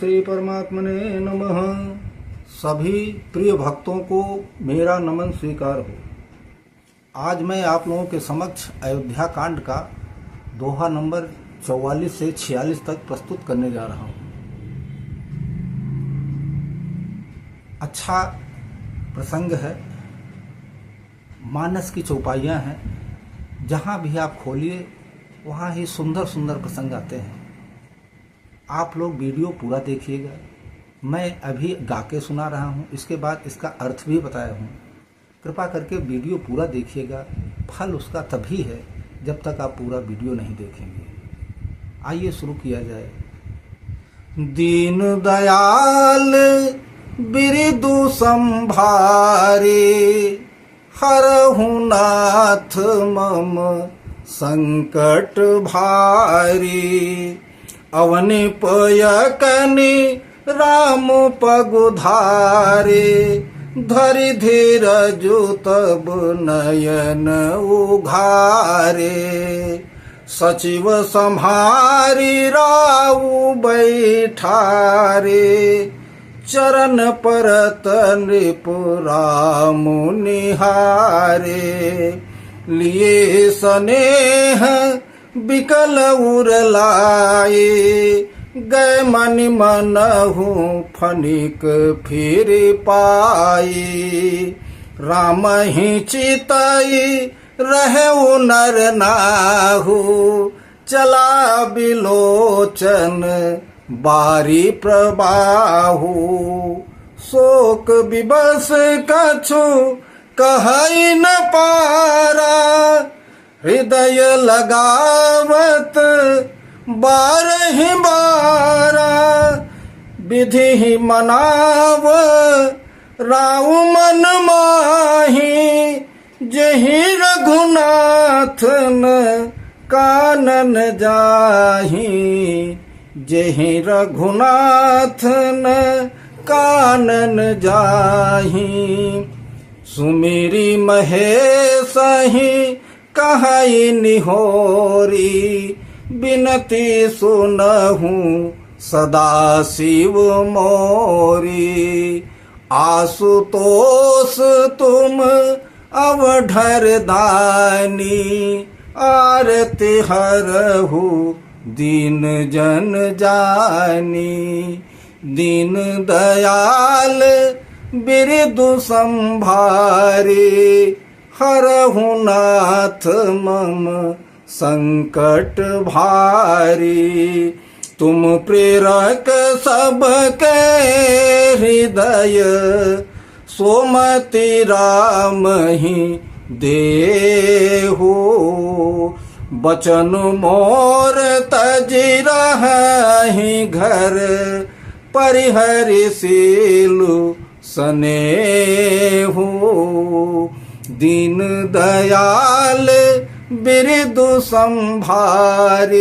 श्री परमात्मने नमः। सभी प्रिय भक्तों को मेरा नमन स्वीकार हो। आज मैं आप लोगों के समक्ष अयोध्या कांड का दोहा नंबर 44 से 46 तक प्रस्तुत करने जा रहा हूँ। अच्छा प्रसंग है, मानस की चौपाइयाँ हैं, जहाँ भी आप खोलिए वहाँ ही सुंदर सुंदर प्रसंग आते हैं। आप लोग वीडियो पूरा देखिएगा। मैं अभी गा के सुना रहा हूँ, इसके बाद इसका अर्थ भी बताया हूँ। कृपा करके वीडियो पूरा देखिएगा। फल उसका तभी है जब तक आप पूरा वीडियो नहीं देखेंगे। आइए शुरू किया जाए। दीन दयाल बिरदु संभारे, हरहु नाथ मम संकट भारी। अवनि पयकनि राम पगुधारे, धरि धीरजु तब नयन उघारे। सचिव सम्हारी राउ बैठारे, चरण परत नृप राम निहारे। लिए स्नेह बिकल उर लाए, गए मनि मनहु फनिक फिर पाई। राम ही चितई रहु नर नाहु, चला बिलोचन बारी प्रबाहु। शोक विबस कछु कहई न पारा, हृदय लगावत बारहि बारा। विधि मनाव राउ मन माही, जहि रघुनाथ न कानन जाही। जहि रघुनाथ न कानन जाही। सुमिरी महेशहि कहई निहोरी, बिनती सुनहु सदा शिव मोरी। आशुतोष तुम अवढर दानी, आरती हरहु दीन जन जानी। दीन दयाल बिरदु संभारे, हरहु नाथ मम संकट भारी। तुम प्रेरक सबके हृदय, सोमति राम ही देहु। बचन मोर तजि रहहि घर, परिहरि सीलु स्नेहु। दीन दयाल बिरदु संभारे,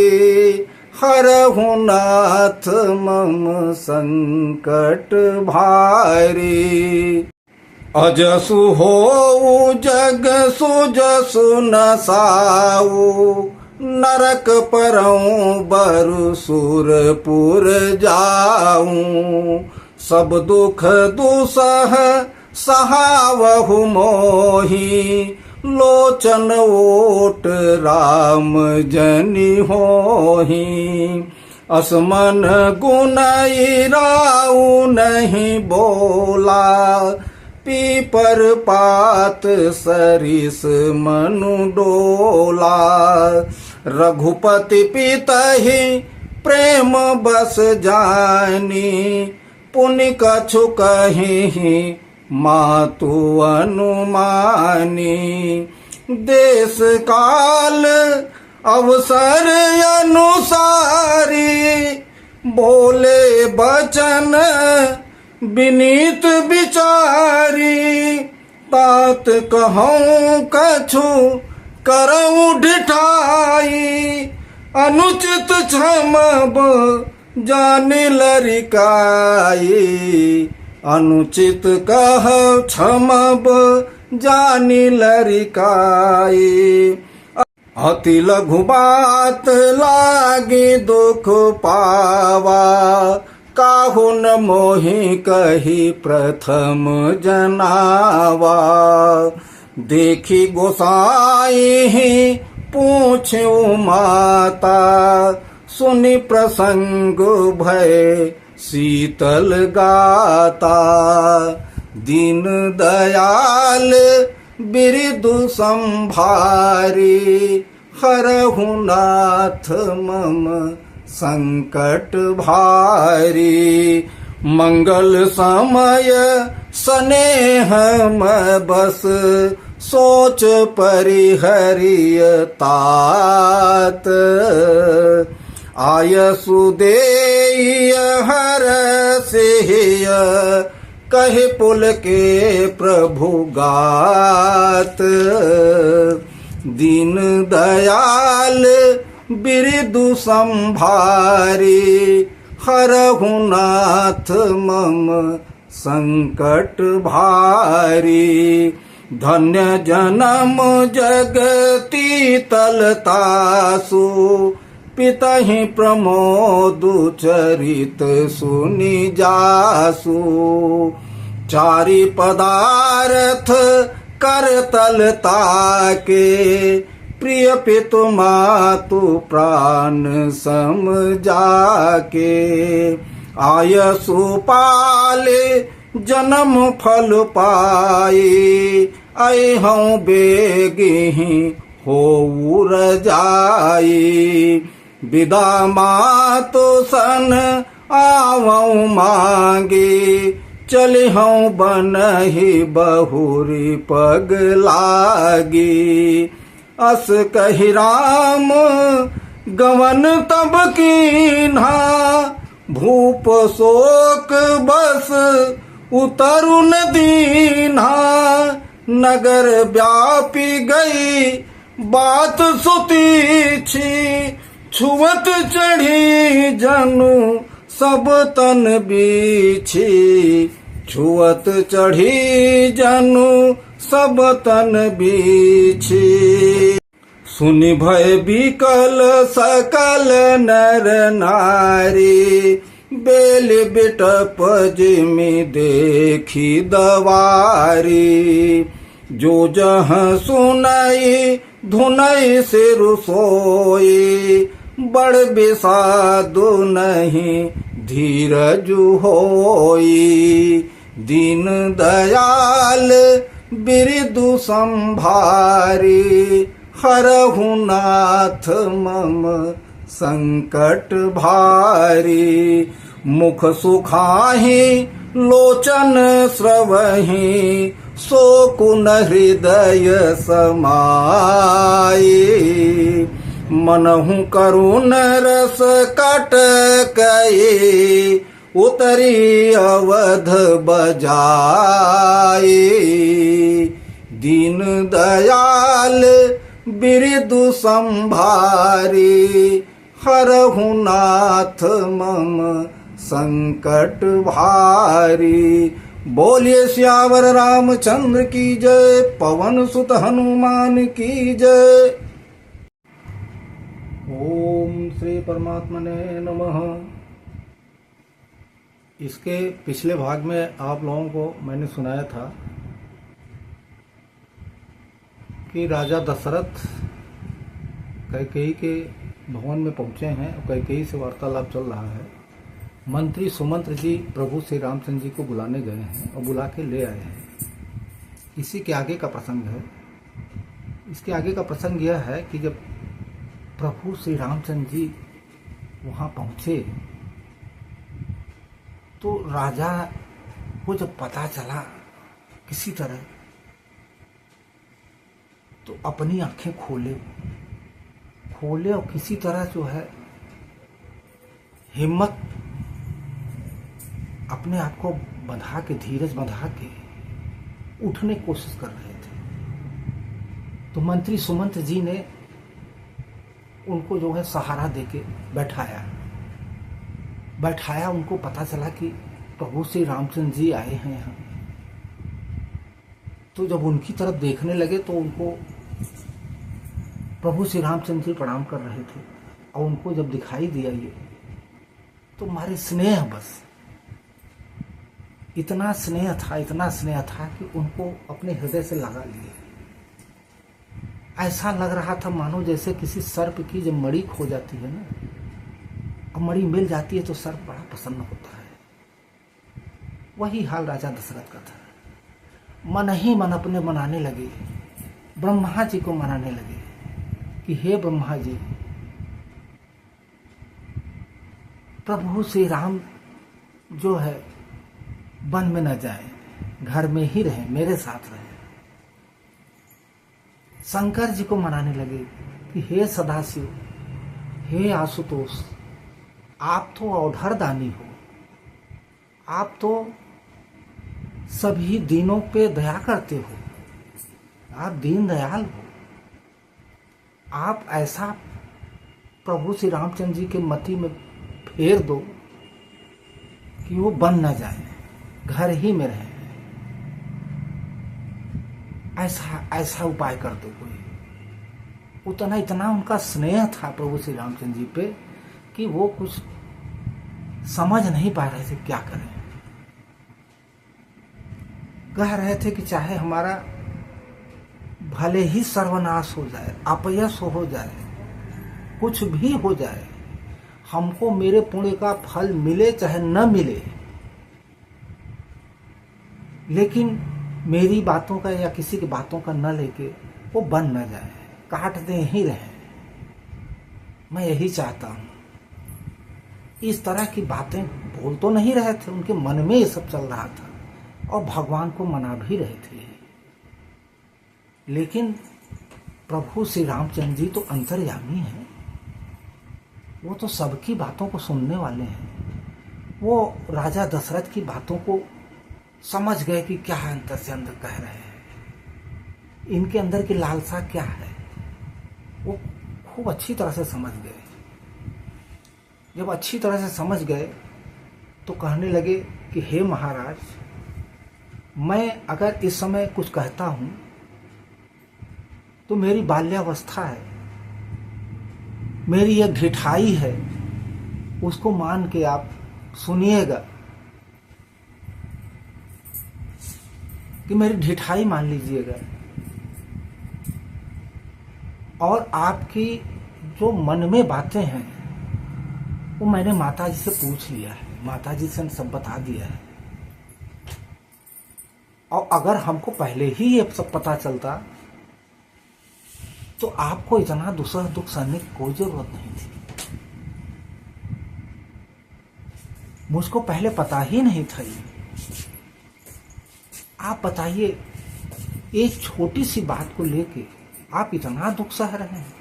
हरहु नाथ मम संकट भारी। अजसु होउ जग सुजसु नसाऊ, नरक परऊँ बरु सुरपुर जाऊँ। सब दुख दुसह सहावहु मोही, लोचन ओट राम जनि होही। असमन गुनई राउ नहीं बोला, पीपर पात सरिस मनु डोला। रघुपति पितहि प्रेम बस जानी, पुनि कछु कहिहि मातु अनुमानी। देश काल अवसर अनुसारी, बोले बचन विनीत विचारी। तात कहूँ कछु करऊँ ढिठाई, अनुचित क्षमब जानि लरिकाई। अनुचित कह क्षमब जानि लरिकाई। अति लघु बात लागी दुख पावा, काहु न मोहि कही प्रथम जनावा। देखी गोसाई पूछ्यु माता, सुनि प्रसंग भय शीतल गाता। दीन दयाल बिरदु संभारी, हरहु नाथ मम संकट भारी। मंगल समय स्नेह में बस, सोच परिहरिय तात। आयसु देय हरसिय, कहि पुल के प्रभु गात। दीन दयाल बिरदु संभारी, हरहु नाथ मम संकट भारी। धन्य जन्म जगती तलतासु, पितहि प्रमोदु चरित सुनि जासु। चारि पदार्थ करतलता के, प्रिय पितु मातु प्राण सम जाके। आयसु पाले जन्म फल पाए, अहौं बेगिहि होऊ रजाई। विदा मातु सन आवऊं मांगे, चलिहौं बनहि बहुरी पग लागी। अस कहि राम गवन तब कीन्हा, भूप शोक बस उतरु न दीन्हा। नगर व्यापी गई बात सुतीछी, छुअत चढ़ी जनु सब तन बीछी। छुअत चढ़ी जनु सब तन बीछी। सुनि भय विकल सकल नर नारी, बेल बिटप जिमि देखी दवारी। जो जह सुनई धुनई सिर सोई, बड़ बिसादु नहीं धीरजु होई। दीन दयाल बिरदु संभारी, हरहु नाथ मम संकट भारी। मुख सुखाहि लोचन स्रवहि, शोकुन हृदय समाई। मनहु करुण रस कटकई, उतरी अवध बजाई। दीन दयाल बिरदु संभारी, हरहु नाथ मम संकट भारी। बोलिए सियावर रामचंद्र की जय, पवन सुत हनुमान की जय। ओम श्री परमात्मने नमः। इसके पिछले भाग में आप लोगों को मैंने सुनाया था कि राजा दशरथ कैकेयी के भवन में पहुंचे हैं और कैकेयी से वार्तालाप चल रहा है। मंत्री सुमंत्र जी प्रभु श्री रामचंद्र जी को बुलाने गए हैं और बुला के ले आए हैं। इसी के आगे का प्रसंग है। इसके आगे का प्रसंग यह है कि जब प्रभु श्री रामचंद्र जी वहाँ पहुँचे तो राजा को जब पता चला किसी तरह, तो अपनी आंखें खोले और किसी तरह जो है हिम्मत अपने आप को बंधा के, धीरज बंधा के उठने की कोशिश कर रहे थे। तो मंत्री सुमंत्र जी ने उनको जो है सहारा देके बैठाया। उनको पता चला कि प्रभु श्री रामचंद्र जी आए हैं यहाँ। तो जब उनकी तरफ देखने लगे तो उनको प्रभु श्री रामचंद्र जी प्रणाम कर रहे थे और उनको जब दिखाई दिया ये, तो मारे स्नेह बस इतना स्नेह था कि उनको अपने हृदय से लगा लिए। ऐसा लग रहा था मानो जैसे किसी सर्प की जब मणि खो जाती है ना, अब मणि मिल जाती है तो सर्प बड़ा प्रसन्न होता है। वही हाल राजा दशरथ का था। मन ही मन अपने मनाने लगे, ब्रह्मा जी को मनाने लगे कि हे ब्रह्मा जी, प्रभु श्री राम जो है वन में न जाए, घर में ही रहे, मेरे साथ रहे। शंकर जी को मनाने लगे कि हे सदाशिव, हे आशुतोष, आप तो औढ़र दानी हो, आप तो सभी दीनों पे दया करते हो, आप दीन दयाल हो। आप ऐसा प्रभु श्री रामचंद्र जी के मति में फेर दो कि वो बन न जाए, घर ही में रहे। ऐसा उपाय कर दो कोई। इतना उनका स्नेह था प्रभु श्री रामचंद्र जी पे कि वो कुछ समझ नहीं पा रहे थे क्या करें। कह रहे थे कि चाहे हमारा भले ही सर्वनाश हो जाए, अपयश हो जाए, कुछ भी हो जाए, हमको मेरे पुण्य का फल मिले चाहे न मिले, लेकिन मेरी बातों का या किसी की बातों का न लेके वो बन न जाए, काटते ही रहे। मैं यही चाहता हूं। इस तरह की बातें बोल तो नहीं रहे थे, उनके मन में ये सब चल रहा था और भगवान को मना भी रहे थे। लेकिन प्रभु श्री रामचंद्र जी तो अंतर्यामी हैं, वो तो सबकी बातों को सुनने वाले हैं। वो राजा दशरथ की बातों को समझ गए कि क्या अंतर से अंदर कह रहे हैं, इनके अंदर की लालसा क्या है, वो खूब अच्छी तरह से समझ गए। जब अच्छी तरह से समझ गए तो कहने लगे कि हे महाराज, मैं अगर इस समय कुछ कहता हूं तो मेरी बाल्यावस्था है, मेरी यह ढिठाई है, उसको मान के आप सुनिएगा कि मेरी ढिठाई मान लीजिएगा। और आपकी जो मन में बातें हैं वो मैंने माता जी से पूछ लिया है, माता जी से सब बता दिया है। और अगर हमको पहले ही ये सब पता चलता तो आपको इतना दूसरा दुख सहने की कोई जरूरत नहीं थी। मुझको पहले पता ही नहीं था ये। आप बताइए, एक छोटी सी बात को लेके आप इतना दुख सह रहे हैं।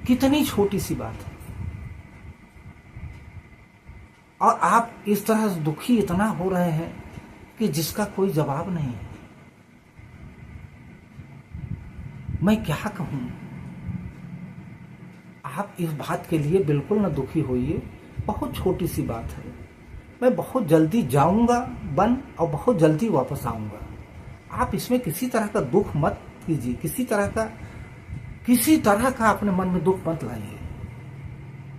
कितनी छोटी सी बात है और आप इस तरह से दुखी इतना हो रहे हैं कि जिसका कोई जवाब नहीं है। मैं क्या कहूं? आप इस बात के लिए बिल्कुल न दुखी होइए, बहुत छोटी सी बात है। मैं बहुत जल्दी जाऊंगा वन और बहुत जल्दी वापस आऊंगा। आप इसमें किसी तरह का दुख मत कीजिए, किसी तरह का अपने मन में दुख मत लाइए।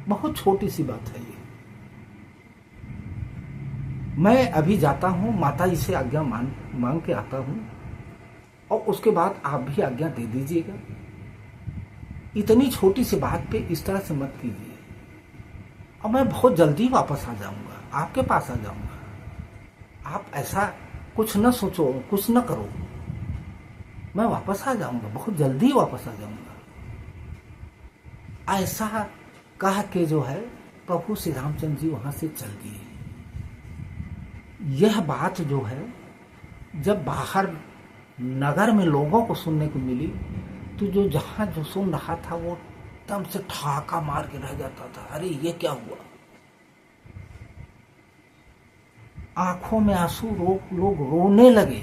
बहुत छोटी सी बात है ये। मैं अभी जाता हूं, माता जी से आज्ञा मांग के आता हूं और उसके बाद आप भी आज्ञा दे दीजिएगा। इतनी छोटी सी बात पे इस तरह से मत कीजिए। और मैं बहुत जल्दी वापस आ जाऊंगा, आपके पास आ जाऊंगा। आप ऐसा कुछ न सोचो, कुछ न करो, मैं वापस आ जाऊंगा, बहुत जल्दी वापस आ जाऊंगा। ऐसा कह के जो है प्रभु श्री रामचंद्र जी वहां से चल दिए। यह बात जो है जब बाहर नगर में लोगों को सुनने को मिली तो जहां जो सुन रहा था वो एकदम से ठहाका मार के रह जाता था। अरे ये क्या हुआ? आंखों में आंसू लोग रोने लगे,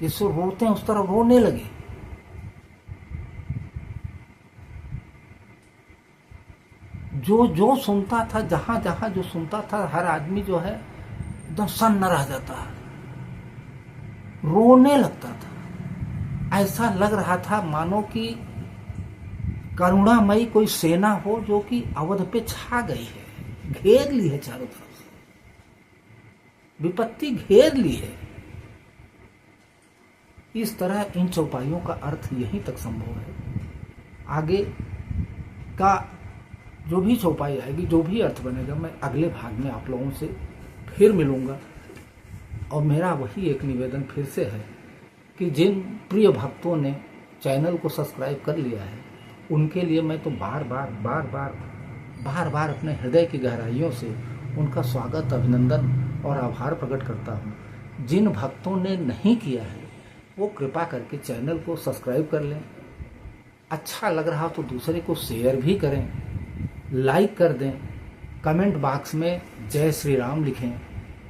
जिससे रोते हैं उस तरह रोने लगे। जो सुनता था, जहां जहां जो सुनता था, हर आदमी जो है एकदम सन्न रह जाता, रोने लगता था। ऐसा लग रहा था मानो कि करुणामयी कोई सेना हो जो कि अवध पे छा गई है। घेर ली है, चारों तरफ से विपत्ति घेर ली है। इस तरह इन चौपाइयों का अर्थ यहीं तक संभव है। आगे का जो भी चौपाई आएगी, जो भी अर्थ बनेगा, मैं अगले भाग में आप लोगों से फिर मिलूंगा। और मेरा वही एक निवेदन फिर से है कि जिन प्रिय भक्तों ने चैनल को सब्सक्राइब कर लिया है, उनके लिए मैं तो बार बार अपने हृदय की गहराइयों से उनका स्वागत, अभिनंदन और आभार प्रकट करता हूँ। जिन भक्तों ने नहीं किया है वो कृपा करके चैनल को सब्सक्राइब कर लें। अच्छा लग रहा तो दूसरे को शेयर भी करें, लाइक कर दें, कमेंट बॉक्स में जय श्री राम लिखें।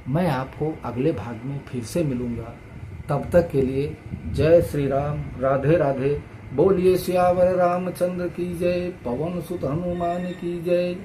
मैं आपको अगले भाग में फिर से मिलूंगा। तब तक के लिए जय श्री राम, राधे राधे। बोलिए सियावर रामचंद्र की जय, पवन सुत हनुमान की जय।